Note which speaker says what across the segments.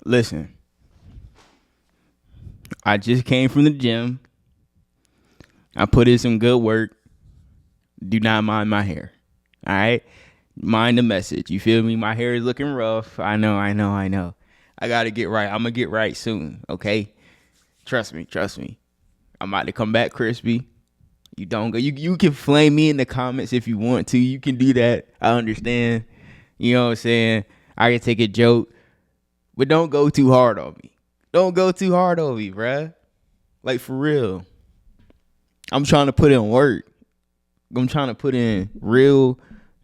Speaker 1: Listen, I just came from the gym. I put in some good work. Do not mind my hair. All right? Mind the message. You feel me? My hair is looking rough. I know. I got to get right. I'm going to get right soon. Okay? Trust me. I'm about to come back crispy. You don't go. You can flame me in the comments if you want to. You can do that. I understand. You know what I'm saying? I can take a joke. But don't go too hard on me. Don't go too hard on me, bruh. Like, for real. I'm trying to put in work. I'm trying to put in real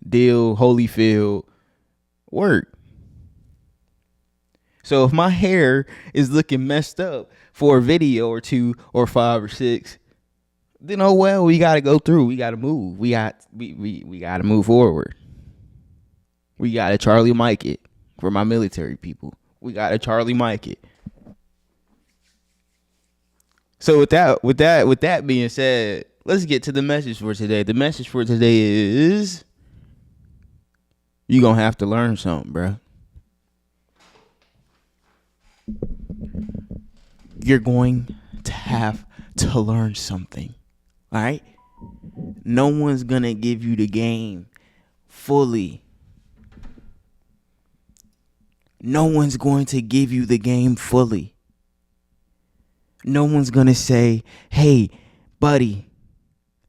Speaker 1: deal, Holyfield work. So if my hair is looking messed up for a video or two or 5 or 6, then oh well, we gotta go through. We gotta move. We gotta move forward. We gotta Charlie Mike it for my military people. We gotta Charlie Mike it. So with that being said, let's get to the message for today. The message for today is you gonna have to learn something, bro. You're going to have to learn something. All right? No one's gonna give you the game fully. No one's going to give you the game fully. No one's going to say, hey, buddy,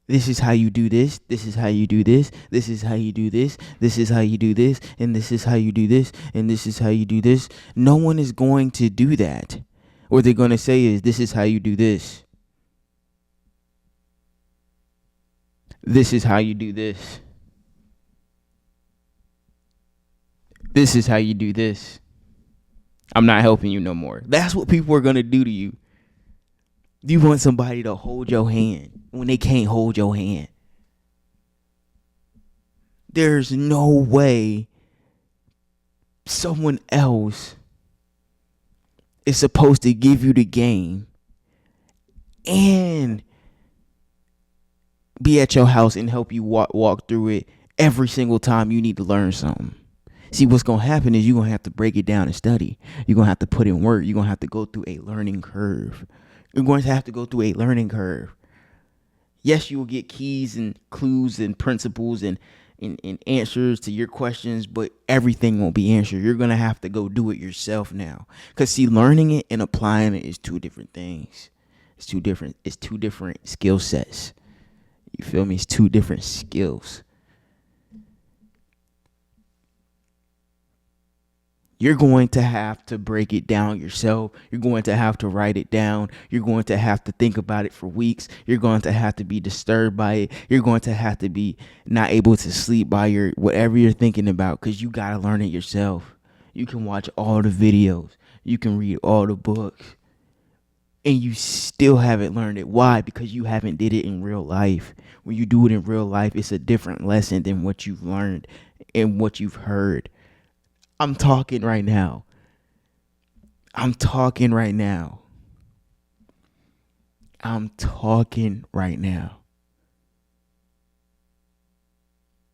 Speaker 1: this is how you do this. This is how you do this. This is how you do this. This is how you do this. And this is how you do this. And this is how you do this. No one is going to do that. What they're going to say is, this is how you do this. This is how you do this. This is how you do this. I'm not helping you no more. That's what people are going to do to you. You want somebody to hold your hand when they can't hold your hand. There's no way someone else is supposed to give you the game and be at your house and help you walk through it every single time you need to learn something. See, what's going to happen is you're going to have to break it down and study. You're going to have to put in work. You're going to have to go through a learning curve. You're going to have to go through a learning curve. Yes, you will get keys and clues and principles and answers to your questions, but everything won't be answered. You're going to have to go do it yourself now. Because, see, learning it and applying it is two different things. It's two different skill sets. You feel me? It's two different skills. You're going to have to break it down yourself. You're going to have to write it down. You're going to have to think about it for weeks. You're going to have to be disturbed by it. You're going to have to be not able to sleep by your whatever you're thinking about, because you got to learn it yourself. You can watch all the videos. You can read all the books. And you still haven't learned it. Why? Because you haven't did it in real life. When you do it in real life, it's a different lesson than what you've learned and what you've heard. I'm talking right now. I'm talking right now.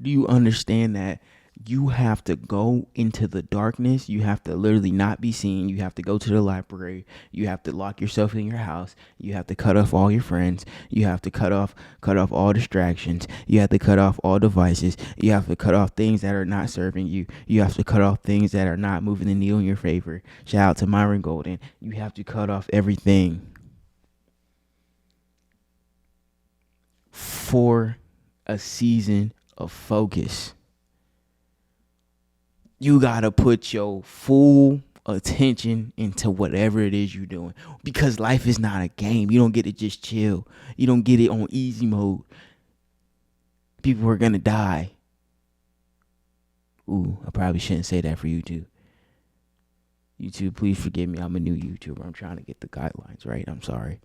Speaker 1: Do you understand that you have to go into the darkness? You have to literally not be seen. You have to go to the library. You have to lock yourself in your house. You have to cut off all your friends. You have to cut off all distractions. You have to cut off all devices. You have to cut off things that are not serving you. You have to cut off things that are not moving the needle in your favor. Shout out to Myron Golden. You have to cut off everything for a season of focus. You gotta put your full attention into whatever it is you're doing, because life is not a game. You don't get to just chill. You don't get it on easy mode. People are gonna die. Ooh, I probably shouldn't say that for YouTube. YouTube, please forgive me. I'm a new YouTuber. I'm trying to get the guidelines right. I'm sorry.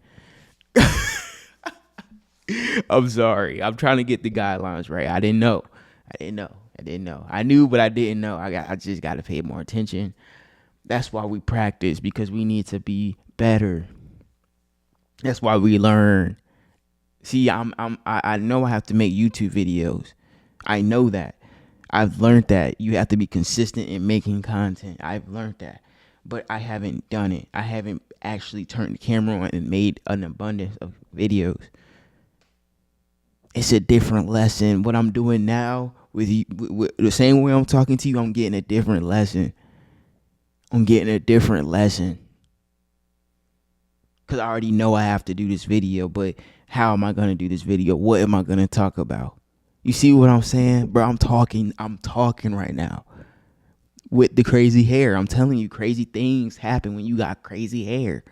Speaker 1: I'm sorry. I'm trying to get the guidelines right. I didn't know. I knew, but I didn't know. I just got to pay more attention. That's why we practice, because we need to be better. That's why we learn. See, I know I have to make YouTube videos. I know that. I've learned that you have to be consistent in making content. I've learned that. but I haven't done it. I haven't actually turned the camera on and made an abundance of videos. It's a different lesson. What I'm doing now with you, with the same way I'm talking to you, I'm getting a different lesson. I'm getting a different lesson. Because I already know I have to do this video, but how am I going to do this video? What am I going to talk about? You see what I'm saying? Bro, I'm talking right now. With the crazy hair. I'm telling you, crazy things happen when you got crazy hair.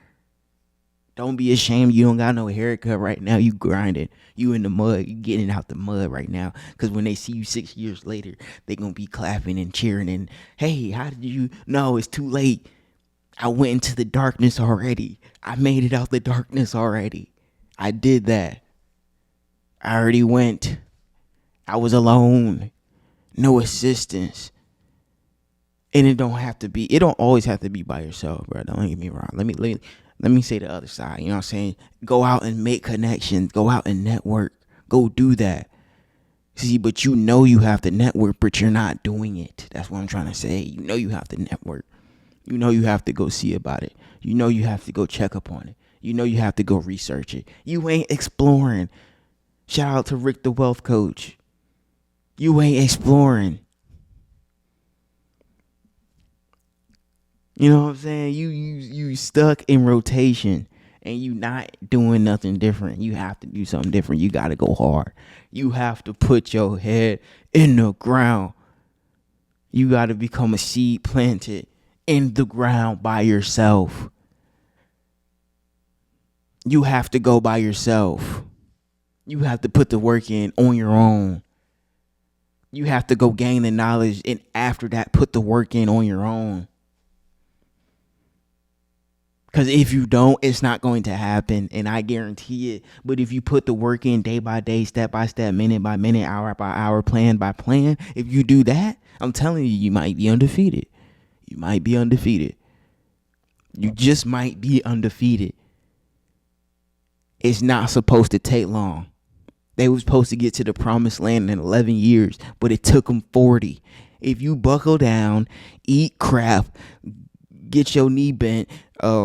Speaker 1: Don't be ashamed you don't got no haircut right now. You grinding. You in the mud. You getting out the mud right now. Because when they see you 6 years later, they going to be clapping and cheering and, hey, how did you? No, it's too late. I went into the darkness already. I made it out the darkness already. I did that. I already went. I was alone. No assistance. And it don't always have to be by yourself, bro. Don't get me wrong. Let me say the other side. You know what I'm saying? Go out and make connections. Go out and network. Go do that. See, but you know you have to network, but you're not doing it. That's what I'm trying to say. You know you have to network. You know you have to go see about it. You know you have to go check up on it. You know you have to go research it. You ain't exploring. Shout out to Rick the Wealth Coach. You ain't exploring. You know what I'm saying? You stuck in rotation and you not doing nothing different. You have to do something different. You got to go hard. You have to put your head in the ground. You got to become a seed planted in the ground by yourself. You have to go by yourself. You have to put the work in on your own. You have to go gain the knowledge and after that put the work in on your own. Because if you don't, it's not going to happen, and I guarantee it. But if you put the work in day by day, step by step, minute by minute, hour by hour, plan by plan, if you do that, I'm telling you, you might be undefeated. You might be undefeated. You just might be undefeated. It's not supposed to take long. They were supposed to get to the promised land in 11 years, but it took them 40. If you buckle down, eat crap, get your knee bent,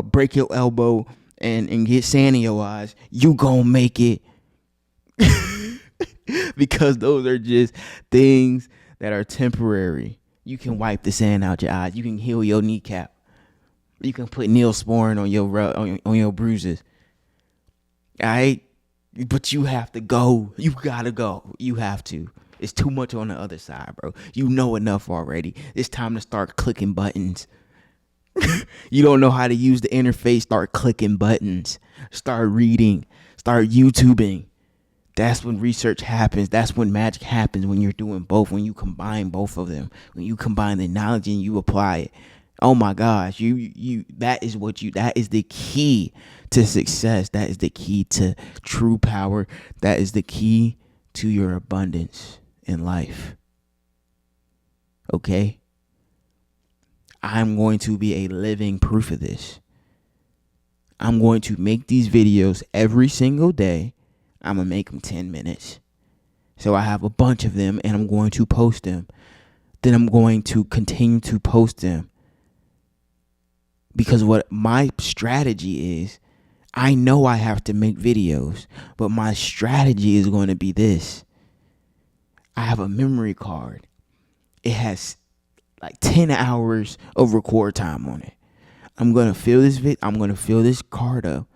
Speaker 1: break your elbow, and get sand in your eyes, you gonna make it. Because those are just things that are temporary. You can wipe the sand out your eyes. You can heal your kneecap. You can put Neosporin on your bruises. All right? But you have to go. You gotta go. You have to. It's too much on the other side, bro. You know enough already. It's time to start clicking buttons. You don't know how to use the interface, start clicking buttons. Start reading. Start YouTubing. That's when research happens. That's when magic happens, when you're doing both, when you combine both of them. When you combine the knowledge and you apply it. Oh my gosh, that is the key to success. That is the key to true power. That is the key to your abundance in life. Okay? I'm going to be a living proof of this. I'm going to make these videos every single day. I'm going to make them 10 minutes. So I have a bunch of them and I'm going to post them. Then I'm going to continue to post them. Because what my strategy is, I know I have to make videos, but my strategy is going to be this. I have a memory card. It has like 10 hours of record time on it. I'm going to fill this card up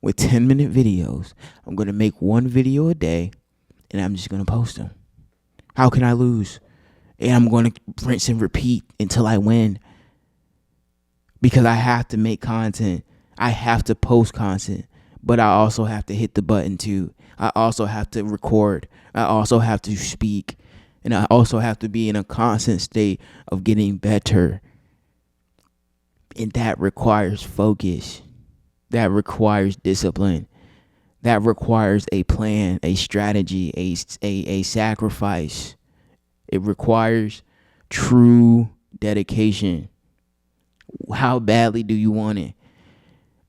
Speaker 1: with 10-minute videos. I'm going to make one video a day and I'm just going to post them. How can I lose? And I'm going to rinse and repeat until I win. Because I have to make content. I have to post content. But I also have to hit the button too. I also have to record. I also have to speak. And I also have to be in a constant state of getting better. And that requires focus. That requires discipline. That requires a plan, a strategy, a sacrifice. It requires true dedication. How badly do you want it?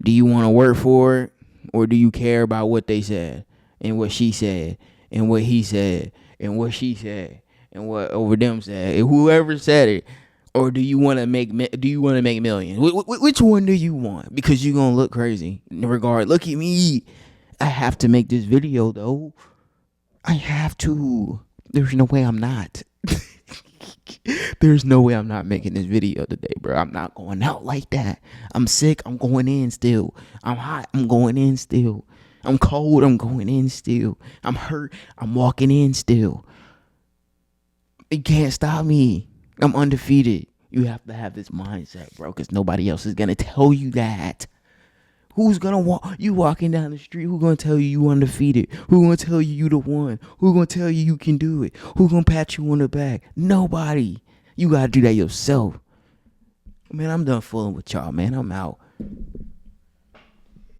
Speaker 1: Do you want to work for it? Or do you care about what they said and what she said and what he said and what she said and what over them said and whoever said it? or do you want to make millions? Which one do you want? Because you're gonna look crazy in regard. Look at me. I have to make this video though. I have to. There's no way I'm not. There's no way I'm not making this video today, bro. I'm not going out like that. I'm sick. I'm going in still. I'm hot. I'm going in still. I'm cold. I'm going in still. I'm hurt. I'm walking in still. You can't stop me. I'm undefeated. You have to have this mindset, bro, because nobody else is going to tell you that. Who's gonna you walking down the street? Who's gonna tell you undefeated? Who's gonna tell you the one? Who's gonna tell you can do it? Who's gonna pat you on the back? Nobody. You gotta do that yourself. Man, I'm done fooling with y'all, man. I'm out.